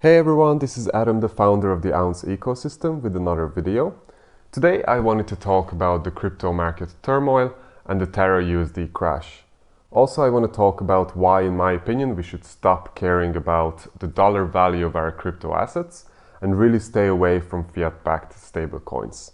Hey everyone, this is Adam, the founder of the Ounce ecosystem, with another video. Today I wanted to talk about the crypto market turmoil and the TerraUSD crash. Also, I want to talk about why, in my opinion, we should stop caring about the dollar value of our crypto assets and really stay away from fiat-backed stablecoins.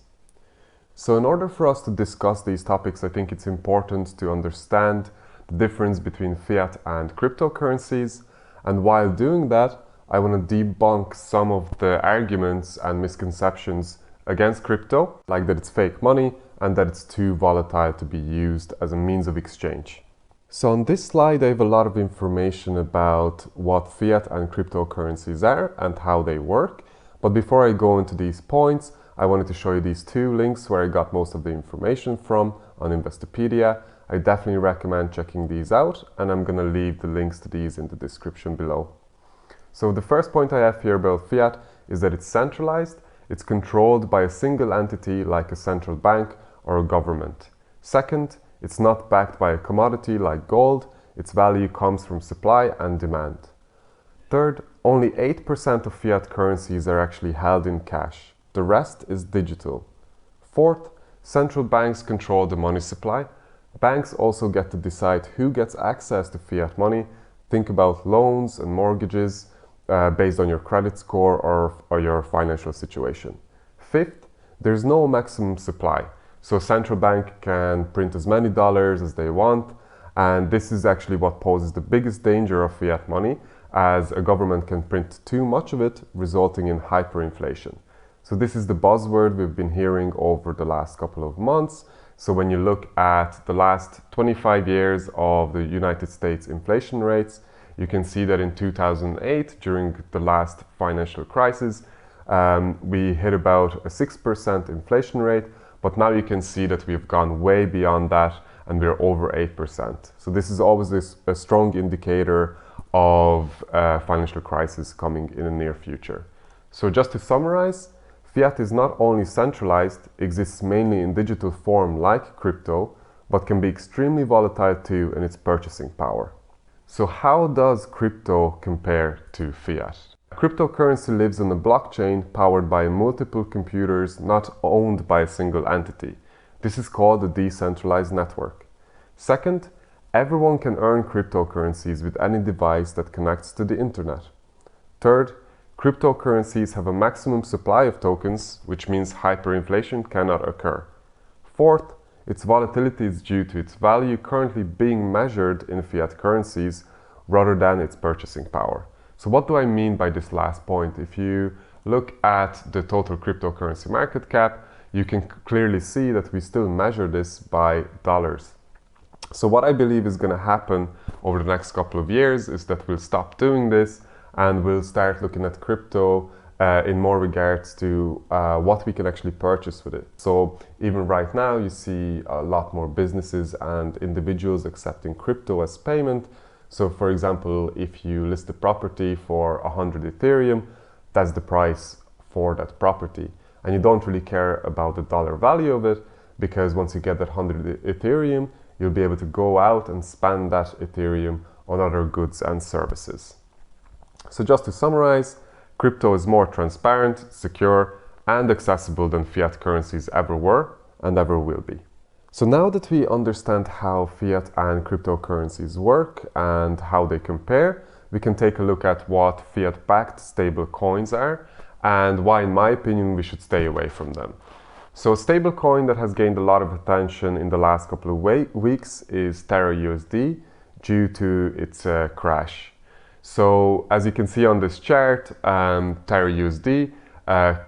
So in order for us to discuss these topics, I think it's important to understand the difference between fiat and cryptocurrencies, and while doing that, I want to debunk some of the arguments and misconceptions against crypto, like that it's fake money and that it's too volatile to be used as a means of exchange. So on this slide, I have a lot of information about what fiat and cryptocurrencies are and how they work. But before I go into these points, I wanted to show you these two links where I got most of the information from on Investopedia. I definitely recommend checking these out, and I'm going to leave the links to these in the description below. So the first point I have here about fiat is that it's centralized. It's controlled by a single entity like a central bank or a government. Second, it's not backed by a commodity like gold. Its value comes from supply and demand. Third, only 8% of fiat currencies are actually held in cash. The rest is digital. Fourth, central banks control the money supply. Banks also get to decide who gets access to fiat money. Think about loans and mortgages based on your credit score or your financial situation. Fifth, there's no maximum supply. So a central bank can print as many dollars as they want, and this is actually what poses the biggest danger of fiat money, as a government can print too much of it, resulting in hyperinflation. So this is the buzzword we've been hearing over the last couple of months. So when you look at the last 25 years of the United States inflation rates, you can see that in 2008, during the last financial crisis, we hit about a 6% inflation rate, but now you can see that we've gone way beyond that and we're over 8%. So this is always a strong indicator of financial crisis coming in the near future. So just to summarize, fiat is not only centralized, exists mainly in digital form like crypto, but can be extremely volatile too in its purchasing power. So how does crypto compare to fiat? Cryptocurrency lives on a blockchain powered by multiple computers not owned by a single entity. This is called a decentralized network. Second, everyone can earn cryptocurrencies with any device that connects to the internet. Third, cryptocurrencies have a maximum supply of tokens, which means hyperinflation cannot occur. Fourth, its volatility is due to its value currently being measured in fiat currencies rather than its purchasing power. So what do I mean by this last point? If you look at the total cryptocurrency market cap, you can clearly see that we still measure this by dollars. So what I believe is going to happen over the next couple of years is that we'll stop doing this and we'll start looking at crypto in more regards to what we can actually purchase with it. So even right now you see a lot more businesses and individuals accepting crypto as payment. So for example, if you list a property for 100 Ethereum, that's the price for that property. And you don't really care about the dollar value of it, because once you get that 100 Ethereum, you'll be able to go out and spend that Ethereum on other goods and services. So just to summarize, crypto is more transparent, secure, and accessible than fiat currencies ever were and ever will be. So now that we understand how fiat and cryptocurrencies work and how they compare, we can take a look at what fiat-backed stable coins are and why, in my opinion, we should stay away from them. So a stable coin that has gained a lot of attention in the last couple of weeks is TerraUSD due to its crash. So as you can see on this chart, TerraUSD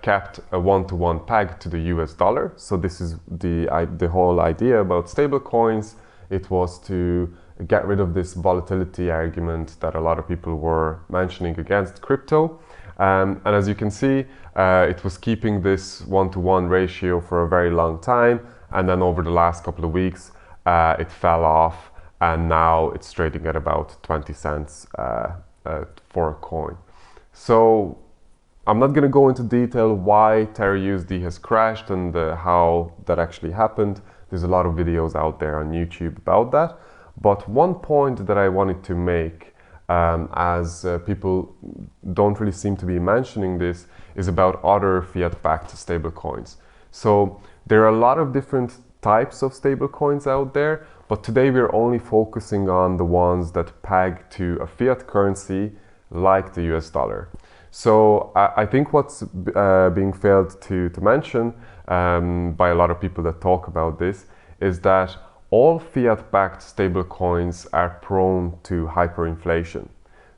kept a one-to-one peg to the US dollar. So this is the whole idea about stablecoins. It was to get rid of this volatility argument that a lot of people were mentioning against crypto. And as you can see, it was keeping this one-to-one ratio for a very long time. And then over the last couple of weeks, it fell off, and now it's trading at about 20 cents for a coin. So I'm not going to go into detail why TerraUSD has crashed and how that actually happened. There's a lot of videos out there on YouTube about that. But one point that I wanted to make as people don't really seem to be mentioning this, is about other fiat-backed stablecoins. So there are a lot of different types of stablecoins out there, but today we're only focusing on the ones that peg to a fiat currency like the US dollar. So I think what's being failed to mention by a lot of people that talk about this is that all fiat-backed stablecoins are prone to hyperinflation.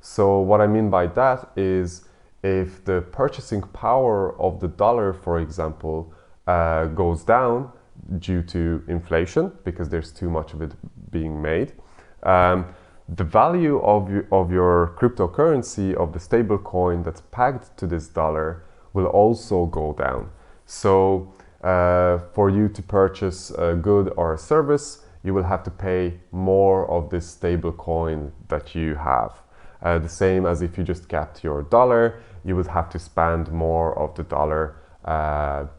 So what I mean by that is if the purchasing power of the dollar, for example, goes down due to inflation, because there's too much of it being made, the value of your cryptocurrency, of the stable coin that's pegged to this dollar, will also go down. So for you to purchase a good or a service, you will have to pay more of this stable coin that you have. The same as if you just kept your dollar, you would have to spend more of the dollar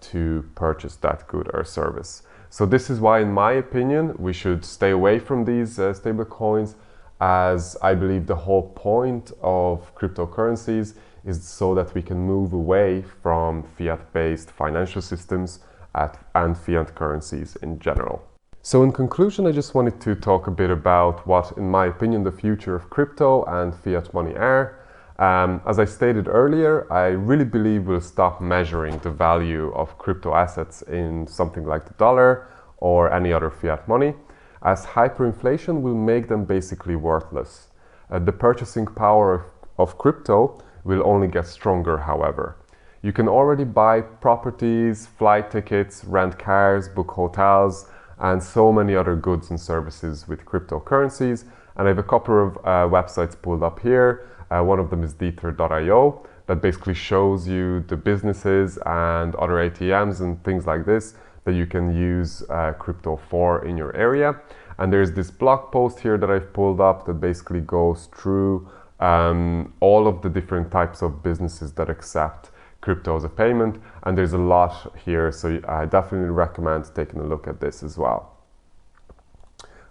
to purchase that good or service. So this is why, in my opinion, we should stay away from these stable coins, as I believe the whole point of cryptocurrencies is so that we can move away from fiat-based financial systems and fiat currencies in general. So in conclusion, I just wanted to talk a bit about what, in my opinion, the future of crypto and fiat money are. As I stated earlier, I really believe we'll stop measuring the value of crypto assets in something like the dollar or any other fiat money, as hyperinflation will make them basically worthless. The purchasing power of crypto will only get stronger, however. You can already buy properties, flight tickets, rent cars, book hotels, and so many other goods and services with cryptocurrencies. And I have a couple of websites pulled up here. One of them is Ether.io, that basically shows you the businesses and other ATMs and things like this that you can use crypto for in your area. And there's this blog post here that I've pulled up that basically goes through all of the different types of businesses that accept crypto as a payment, and there's a lot here, so I definitely recommend taking a look at this as well.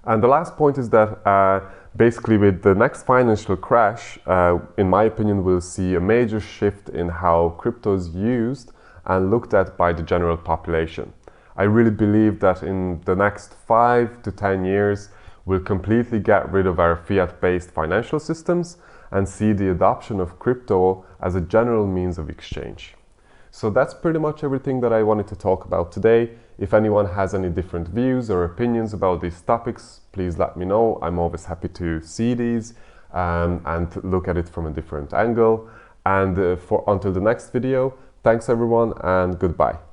And the last point is that basically with the next financial crash, in my opinion, we'll see a major shift in how crypto is used and looked at by the general population. I really believe that in the next 5 to 10 years, we'll completely get rid of our fiat-based financial systems and see the adoption of crypto as a general means of exchange. So that's pretty much everything that I wanted to talk about today. If anyone has any different views or opinions about these topics, please let me know. I'm always happy to see these and look at it from a different angle. And until the next video, thanks everyone and goodbye.